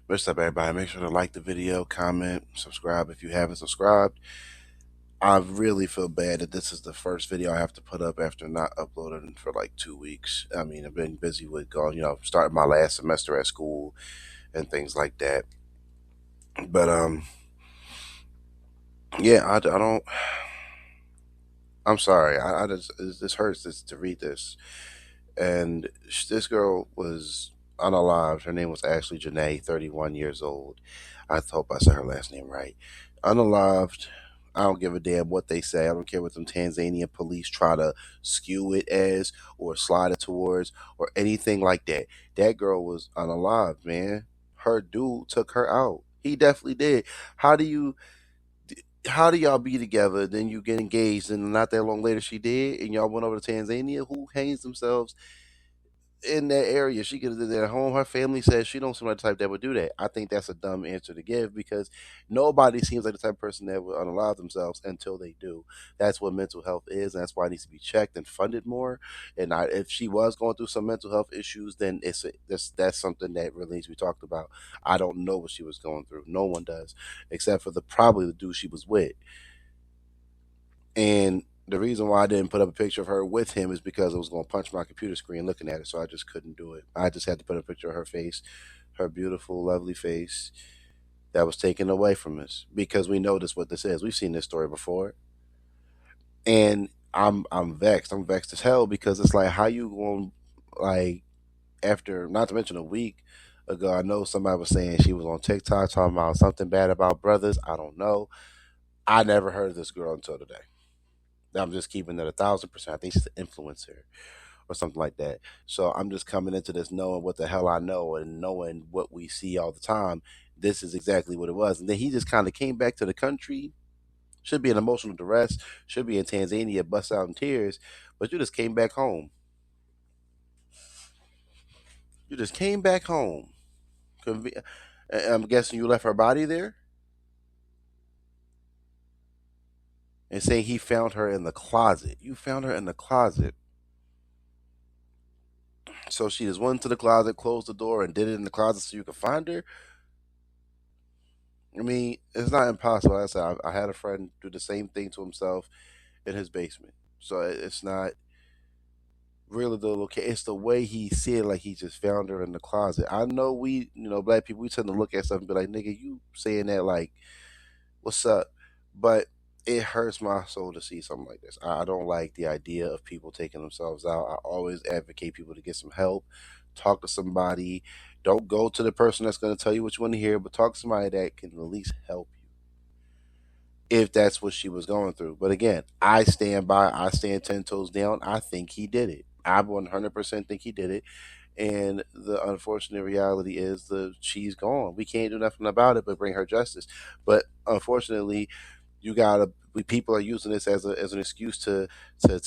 What's up, everybody? Make sure to like the video, comment, subscribe if you haven't subscribed. I really feel bad that this is the first video I have to put up after not uploading for like 2 weeks. I mean, I've been busy with going, starting my last semester at school and things like that. But yeah, I don't. I'm sorry. I just this hurts to read this. And this girl was unalived. Her name was Ashlee Jenae, 31 years old. I hope I said her last name right. Unalived. I don't give a damn what they say. I don't care what them Tanzanian police try to skew it as or slide it towards or anything like that. That girl was unalived, man. Her dude took her out. He definitely did. How do you how do y'all be together? Then you get engaged, and not that long later she did, and y'all went over to Tanzania. Who hangs themselves in that area? She could have did that at home. Her family says she don't seem like the type that would do that. I think that's a dumb answer to give because nobody seems like the type of person that would unalive themselves until they do. That's what mental health is, and that's why it needs to be checked and funded more. And if she was going through some mental health issues, then that's something that really needs to be talked about. I don't know what she was going through. No one does, except for probably the dude she was with. And the reason why I didn't put up a picture of her with him is because it was going to punch my computer screen looking at it. So I just couldn't do it. I just had to put a picture of her face, her beautiful, lovely face that was taken away from us because we know this what this is. We've seen this story before. And I'm vexed. I'm vexed as hell because it's like how you going like after not to mention a week ago, I know somebody was saying she was on TikTok talking about something bad about brothers. I don't know. I never heard of this girl until today. I'm just keeping it 1,000%. I think she's an influencer or something like that. So I'm just coming into this knowing what the hell I know and knowing what we see all the time. This is exactly what it was. And then he just kind of came back to the country. Should be in emotional duress. Should be in Tanzania, bust out in tears. But you just came back home. You just came back home. I'm guessing you left her body there and saying he found her in the closet. You found her in the closet. So she just went to the closet, closed the door, and did it in the closet so you could find her. I mean, it's not impossible. Like I said, I had a friend do the same thing to himself in his basement. So it's not really the location. It's the way he said, like he just found her in the closet. I know black people, we tend to look at stuff and be like, nigga, you saying that like, what's up? But it hurts my soul to see something like this. I don't like the idea of people taking themselves out. I always advocate people to get some help, talk to somebody. Don't go to the person that's going to tell you what you want to hear, but talk to somebody that can at least help you if that's what she was going through. But again, I stand 10 toes down. I think he did it. I 100% think he did it. And the unfortunate reality is she's gone. We can't do nothing about it but bring her justice. But unfortunately, you gotta people are using this as an excuse to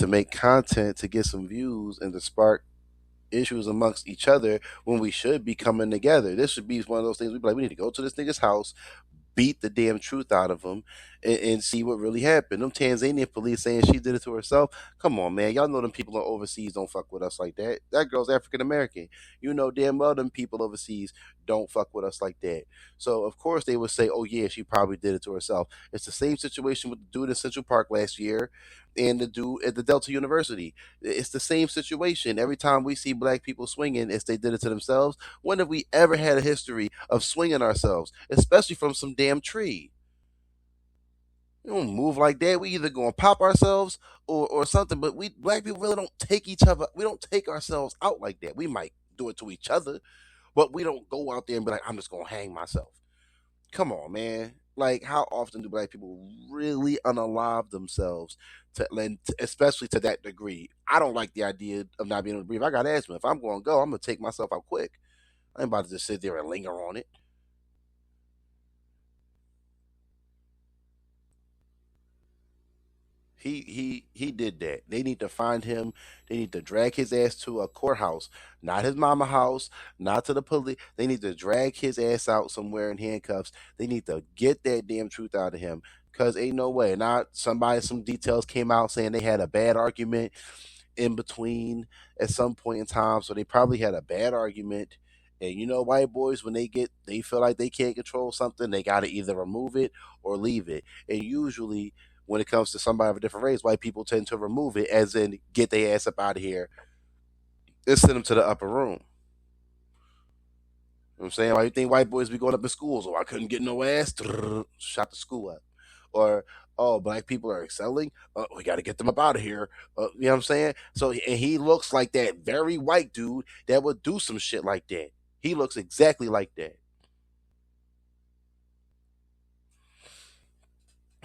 make content to get some views and to spark issues amongst each other when we should be coming together. This should be one of those things we be like, we need to go to this nigga's house, beat the damn truth out of him, and see what really happened. Them Tanzanian police saying she did it to herself. Come on, man. Y'all know them people overseas don't fuck with us like that. That girl's African American. You know damn well them people overseas don't fuck with us like that. So of course they would say, oh yeah, she probably did it to herself. It's the same situation with the dude in Central Park last year and the dude at the Delta University. It's the same situation. Every time we see black people swinging, it's they did it to themselves. When have we ever had a history of swinging ourselves, especially from some damn tree? We don't move like that. We either gonna pop ourselves or something. But we black people really don't take each other. We don't take ourselves out like that. We might do it to each other, but we don't go out there and be like, I'm just gonna hang myself. Come on, man. Like, how often do black people really unalive themselves especially to that degree? I don't like the idea of not being able to breathe. I got asthma. If I'm going to go, I'm going to take myself out quick. I ain't about to just sit there and linger on it. He did that. They need to find him. They need to drag his ass to a courthouse, not his mama house, not to the police. They need to drag his ass out somewhere in handcuffs. They need to get that damn truth out of him. Cause ain't no way. Not some details came out saying they had a bad argument in between at some point in time. So they probably had a bad argument And you know, white boys, when they feel like they can't control something, they got to either remove it or leave it. And usually, when it comes to somebody of a different race, white people tend to remove it, as in get their ass up out of here and send them to the upper room. You know what I'm saying? Why you think white boys be going up in schools? Oh, I couldn't get no ass. Shot the school up. Or, oh, black people are excelling. We got to get them up out of here. You know what I'm saying? So, and he looks like that very white dude that would do some shit like that. He looks exactly like that.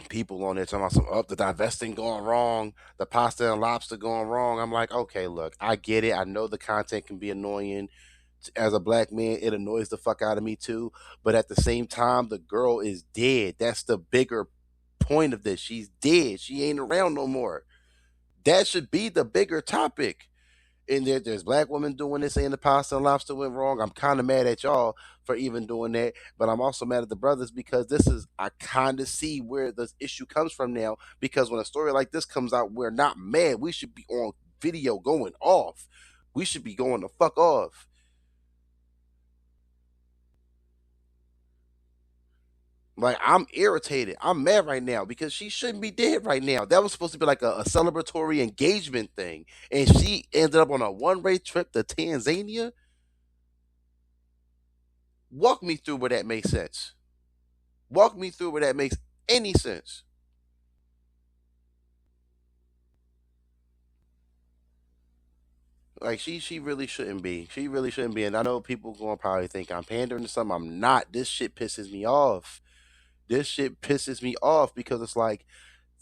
People on there talking about some the divesting going wrong, the pasta and lobster going wrong. I'm like, okay, look, I get it. I know the content can be annoying. As a black man, it annoys the fuck out of me too. But at the same time, the girl is dead. That's the bigger point of this. She's dead. She ain't around no more. That should be the bigger topic. And there's black women doing this, saying the pasta and lobster went wrong. I'm kind of mad at y'all for even doing that, but I'm also mad at the brothers because this is I kind of see where this issue comes from now. Because when a story like this comes out, we're not mad. We should be on video going off. We should be going the fuck off. Like I'm irritated. I'm mad right now because she shouldn't be dead right now. That was supposed to be like a celebratory engagement thing, and she ended up on a one-way trip to Tanzania. Walk me through where that makes sense. Walk me through where that makes any sense. Like she really shouldn't be. She really shouldn't be. And I know people gonna probably think I'm pandering to something. I'm not. This shit pisses me off. This shit pisses me off because it's like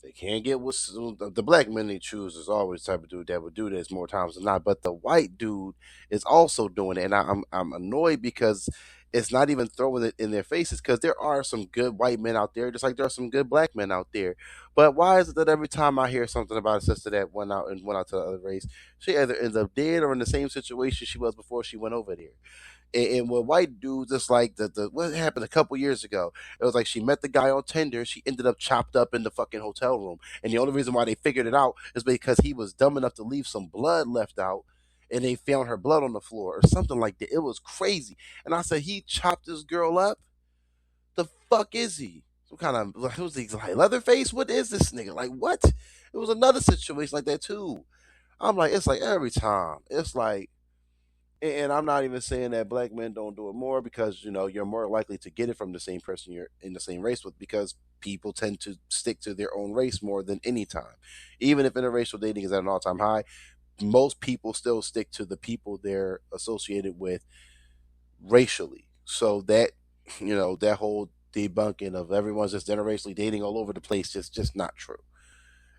they can't get what the black men they choose is always the type of dude that would do this more times than not. But the white dude is also doing it, and I'm annoyed because it's not even throwing it in their faces because there are some good white men out there, just like there are some good black men out there. But why is it that every time I hear something about a sister that went out to the other race, she either ends up dead or in the same situation she was before she went over there? And with white dudes, it's like the what happened a couple years ago. It was like she met the guy on Tinder. She ended up chopped up in the fucking hotel room, and the only reason why they figured it out is because he was dumb enough to leave some blood left out, and they found her blood on the floor or something like that. It was crazy, and I said he chopped this girl up. The fuck is he? Some kind of like, who's he like Leatherface? What is this nigga? Like what? It was another situation like that too. I'm like, it's like every time. It's like and I'm not even saying that black men don't do it more because you're more likely to get it from the same person you're in the same race with because people tend to stick to their own race more than any time. Even if interracial dating is at an all-time high, most people still stick to the people they're associated with racially. So that that whole debunking of everyone's just interracially dating all over the place is just not true.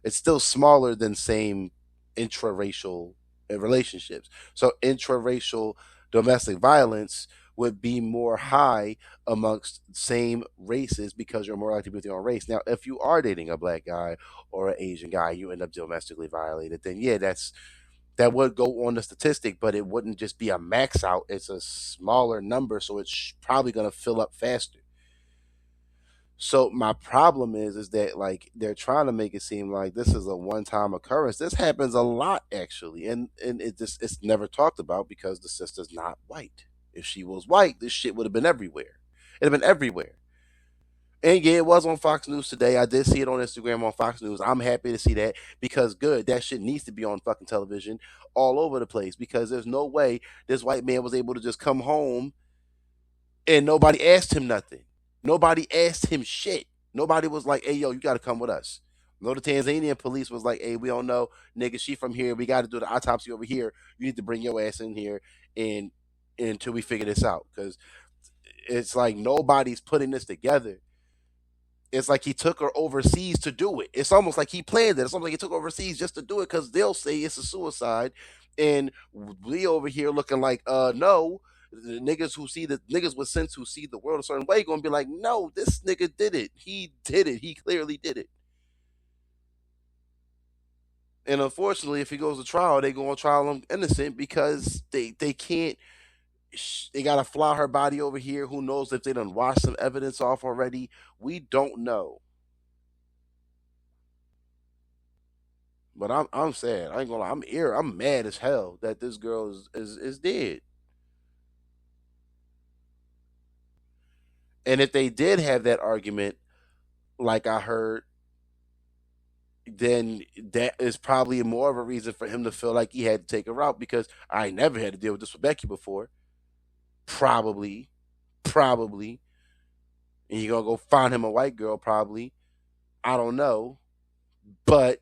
It's still smaller than same intraracial relationships. So intraracial domestic violence would be more high amongst same races because you're more likely to be with your own race. Now, if you are dating a black guy or an Asian guy, you end up domestically violated, then yeah, that would go on the statistic, but it wouldn't just be a max out. It's a smaller number, so it's probably going to fill up faster. So my problem is that like they're trying to make it seem like this is a one time occurrence. This happens a lot actually, and it's never talked about because the sister's not white. If she was white, this shit would have been everywhere. It'd have been everywhere. And yeah, it was on Fox News today. I did see it on Instagram on Fox News. I'm happy to see that because good. That shit needs to be on fucking television all over the place because there's no way this white man was able to just come home and nobody asked him nothing. Nobody asked him shit. Nobody was like, "Hey, yo, you got to come with us." No, the Tanzanian police was like, "Hey, we don't know, nigga. She from here. We got to do the autopsy over here. You need to bring your ass in here and until we figure this out." Because it's like nobody's putting this together. It's like he took her overseas to do it. It's almost like he planned it. It's almost like he took her overseas just to do it because they'll say it's a suicide, and we over here looking like, no. The niggas with sense who see the world a certain way gonna be like, no, this nigga did it. He did it. He clearly did it. And unfortunately, if he goes to trial, they gonna trial him innocent because they can't. They gotta fly her body over here. Who knows if they done washed some evidence off already? We don't know. But I'm sad. I ain't gonna lie. I'm mad as hell that this girl is dead. And if they did have that argument, like I heard, then that is probably more of a reason for him to feel like he had to take a route because I never had to deal with this with Becky before. Probably, probably. And you're gonna go find him a white girl, probably. I don't know. But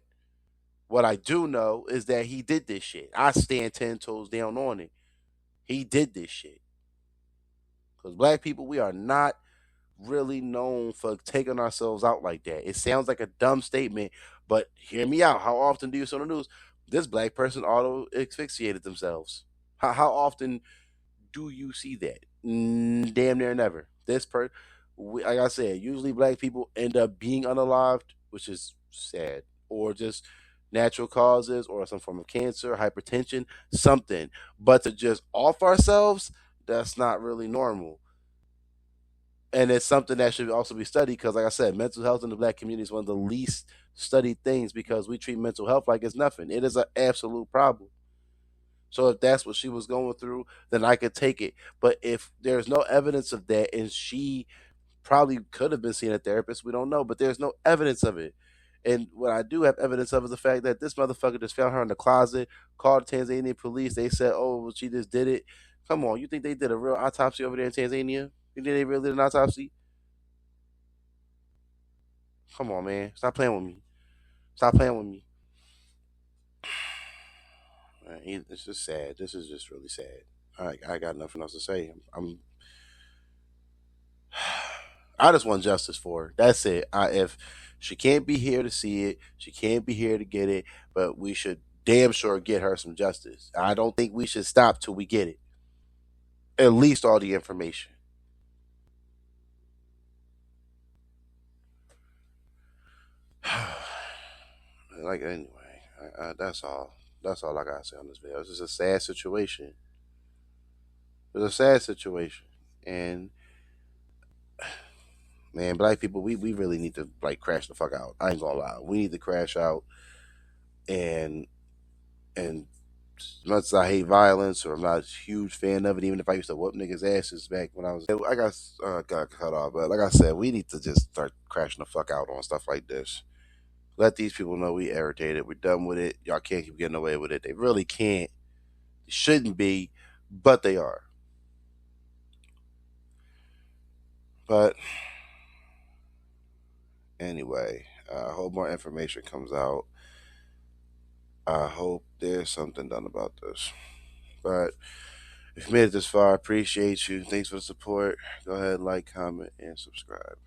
what I do know is that he did this shit. I stand 10 toes down on it. He did this shit. Because black people, we are not really known for taking ourselves out like that. It sounds like a dumb statement, but hear me out. How often do you see on the news? This black person auto asphyxiated themselves. How often do you see that? Damn near never. Like I said, usually black people end up being unalived, which is sad, or just natural causes, or some form of cancer, hypertension, something. But to just off ourselves, that's not really normal. And it's something that should also be studied because, like I said, mental health in the black community is one of the least studied things because we treat mental health like it's nothing. It is an absolute problem. So if that's what she was going through, then I could take it. But if there's no evidence of that, and she probably could have been seeing a therapist, we don't know. But there's no evidence of it. And what I do have evidence of is the fact that this motherfucker just found her in the closet, called the Tanzanian police. They said, "Oh, well, she just did it." Come on, you think they did a real autopsy over there in Tanzania? You think they really did an autopsy? Come on, man, stop playing with me. Stop playing with me. It's just sad. This is just really sad. I got nothing else to say. I just want justice for her. That's it. If she can't be here to see it, she can't be here to get it, but we should damn sure get her some justice. I don't think we should stop till we get it. At least all the information. Like anyway, that's all. That's all I gotta say on this video. It's just a sad situation. It's a sad situation, and man, black people, we really need to like crash the fuck out. I ain't gonna lie. We need to crash out and and as much as I hate violence or I'm not a huge fan of it, even if I used to whoop niggas' asses back when I got cut off. But like I said, we need to just start crashing the fuck out on stuff like this. Let these people know we irritated. We're done with it. Y'all can't keep getting away with it. They really can't. They shouldn't be, but they are. But anyway, I hope more information comes out. I hope there's something done about this. But if you made it this far, I appreciate you. Thanks for the support. Go ahead, like, comment, and subscribe.